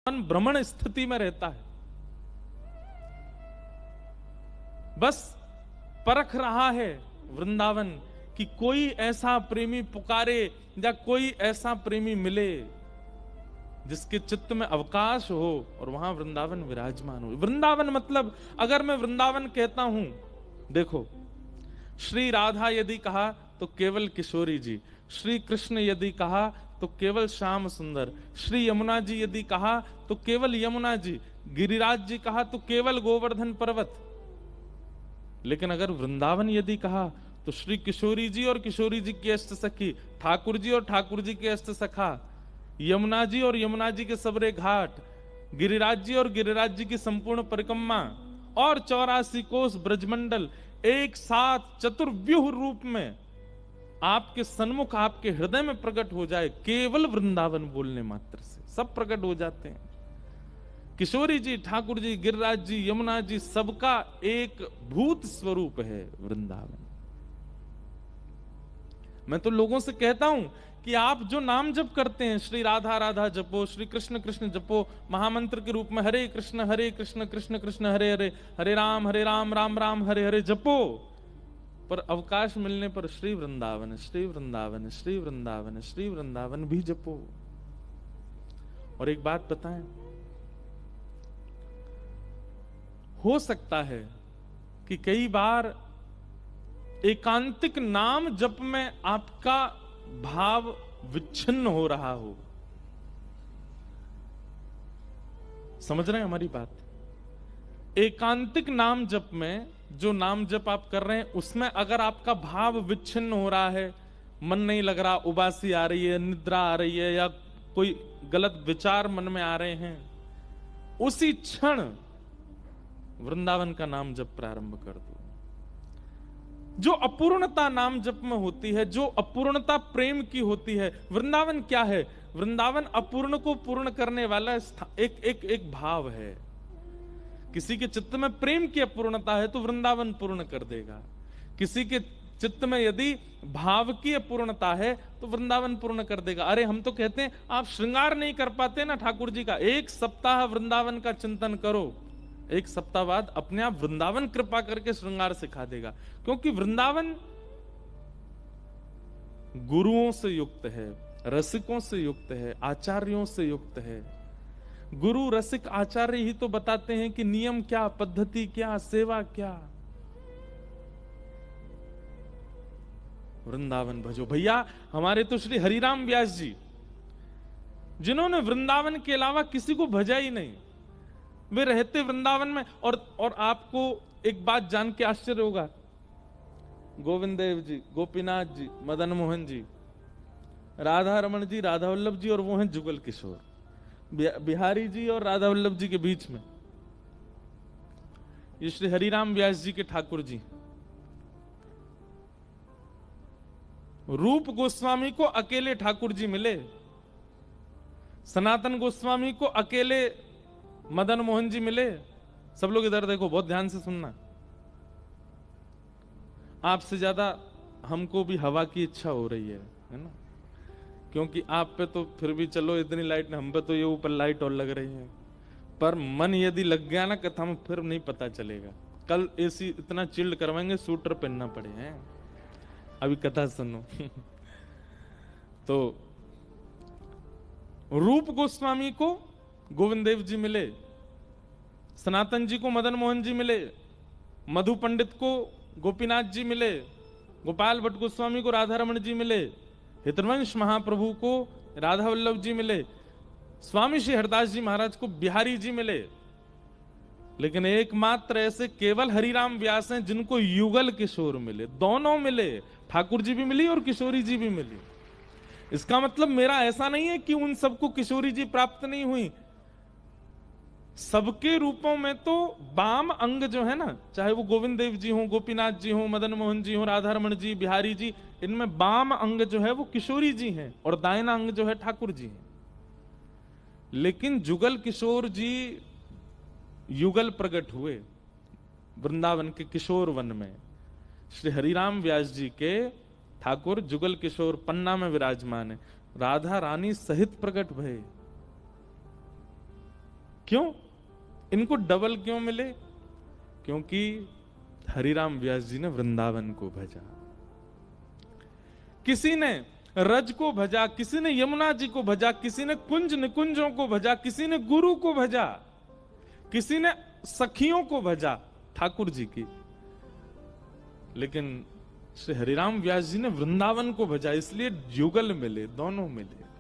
भ्रमण स्थिति में रहता है, बस परख रहा है वृंदावन कि कोई ऐसा प्रेमी पुकारे या कोई ऐसा प्रेमी मिले जिसके चित्त में अवकाश हो और वहां वृंदावन विराजमान हो। वृंदावन मतलब, अगर मैं वृंदावन कहता हूं, देखो, श्री राधा यदि कहा तो केवल किशोरी जी, श्री कृष्ण यदि कहा तो केवल श्याम सुंदर, श्री यमुना जी यदि कहा तो केवल यमुना जी, गिरिराज जी कहा तो केवल गोवर्धन पर्वत। लेकिन अगर वृंदावन यदि कहा तो श्री किशोरी जी और किशोरी जी की अष्ट सखी, ठाकुर जी और ठाकुर जी के अष्ट सखा, यमुना जी और यमुना जी के सबरे घाट, गिरिराज जी और गिरिराज जी की संपूर्ण परिक्रमा और 84 कोस ब्रजमंडल एक साथ चतुर्व्यूह रूप में आपके सन्मुख, आपके हृदय में प्रकट हो जाए, केवल वृंदावन बोलने मात्र से सब प्रकट हो जाते हैं। किशोरी जी, ठाकुर जी, गिरिराज जी, यमुना जी, सबका एक भूत स्वरूप है वृंदावन। मैं तो लोगों से कहता हूं कि आप जो नाम जप करते हैं, श्री राधा राधा जपो, श्री कृष्ण कृष्ण जपो, महामंत्र के रूप में हरे कृष्ण कृष्ण कृष्ण हरे हरे, हरे राम राम राम हरे हरे जपो, पर अवकाश मिलने पर श्री वृंदावन श्री वृंदावन श्री वृंदावन श्री वृंदावन भी जपो। और एक बात बताएं, हो सकता है कि कई बार एकांतिक नाम जप में आपका भाव विच्छिन्न हो रहा हो। समझ रहे हैं हमारी बात? एकांतिक नाम जप में, जो नाम जप आप कर रहे हैं उसमें अगर आपका भाव विच्छिन्न हो रहा है, मन नहीं लग रहा, उबासी आ रही है, निद्रा आ रही है, या कोई गलत विचार मन में आ रहे हैं, उसी क्षण वृंदावन का नाम जप प्रारंभ कर दो। जो अपूर्णता नाम जप में होती है, जो अपूर्णता प्रेम की होती है, वृंदावन क्या है? वृंदावन अपूर्ण को पूर्ण करने वाला एक भाव है। किसी के चित्त में प्रेम की अपूर्णता है तो वृंदावन पूर्ण कर देगा। किसी के चित्त में यदि भाव की अपूर्णता है तो वृंदावन पूर्ण कर देगा। अरे हम तो कहते हैं आप श्रृंगार नहीं कर पाते ना ठाकुर जी का, एक सप्ताह वृंदावन का चिंतन करो, एक सप्ताह बाद अपने आप वृंदावन कृपा करके श्रृंगार सिखा देगा। क्योंकि वृंदावन गुरुओं से युक्त है, रसिकों से युक्त है, आचार्यों से युक्त है। गुरु रसिक आचार्य ही तो बताते हैं कि नियम क्या, पद्धति क्या, सेवा क्या। वृंदावन भजो भैया। हमारे तो श्री हरिराम व्यास जी, जिन्होंने वृंदावन के अलावा किसी को भजा ही नहीं, वे रहते वृंदावन में। और आपको एक बात जान के आश्चर्य होगा, गोविंद देव जी, गोपीनाथ जी, मदन मोहन जी, राधा रमन जी, राधा वल्लभ जी, और वो हैं जुगल किशोर, बिहारी जी और राधा वल्लभ जी के बीच में ये श्री हरिराम व्यास जी के ठाकुर जी। रूप गोस्वामी को अकेले ठाकुर जी मिले, सनातन गोस्वामी को अकेले मदन मोहन जी मिले। सब लोग इधर देखो, बहुत ध्यान से सुनना। आपसे ज्यादा हमको भी हवा की इच्छा हो रही है ना, क्योंकि आप पे तो फिर भी चलो इतनी लाइट, हम पे तो ये ऊपर लाइट और लग रही है, पर मन यदि लग गया ना कथा में फिर नहीं पता चलेगा। कल एसी इतना चिल्ड करवाएंगे, सूटर पहनना पड़े हैं। अभी कथा सुनो। तो रूप गोस्वामी को गोविंद देव जी मिले, सनातन जी को मदन मोहन जी मिले, मधु पंडित को गोपीनाथ जी मिले, गोपाल भट्ट गोस्वामी को राधा रमन जी मिले, हितवंश महाप्रभु को राधा वल्लभ जी मिले, स्वामी श्री हरदास जी महाराज को बिहारी जी मिले। लेकिन एकमात्र ऐसे केवल हरिराम व्यास हैं जिनको युगल किशोर मिले, दोनों मिले, ठाकुर जी भी मिली और किशोरी जी भी मिली। इसका मतलब मेरा ऐसा नहीं है कि उन सबको किशोरी जी प्राप्त नहीं हुई। सबके रूपों में तो वाम अंग जो है ना, चाहे वो गोविंद देव जी हो, गोपीनाथ जी हो, मदन मोहन जी हो, राधा रमन जी, बिहारी जी, इनमें वाम अंग जो है वो किशोरी जी हैं और दाहिना अंग जो है ठाकुर जी हैं। लेकिन जुगल किशोर जी युगल प्रकट हुए वृंदावन के किशोर वन में। श्री हरिराम व्यास जी के ठाकुर जुगल किशोर पन्ना में विराजमान है, राधा रानी सहित प्रकट भये। क्यों? इनको डबल क्यों मिले? क्योंकि हरिराम व्यास जी ने वृंदावन को भजा। किसी ने रज को भजा, किसी ने यमुना जी को भजा, किसी ने कुंज निकुंजों को भजा, किसी ने गुरु को भजा, किसी ने सखियों को भजा ठाकुर जी की। लेकिन श्री हरिराम व्यास जी ने वृंदावन को भजा, इसलिए युगल मिले, दोनों मिले।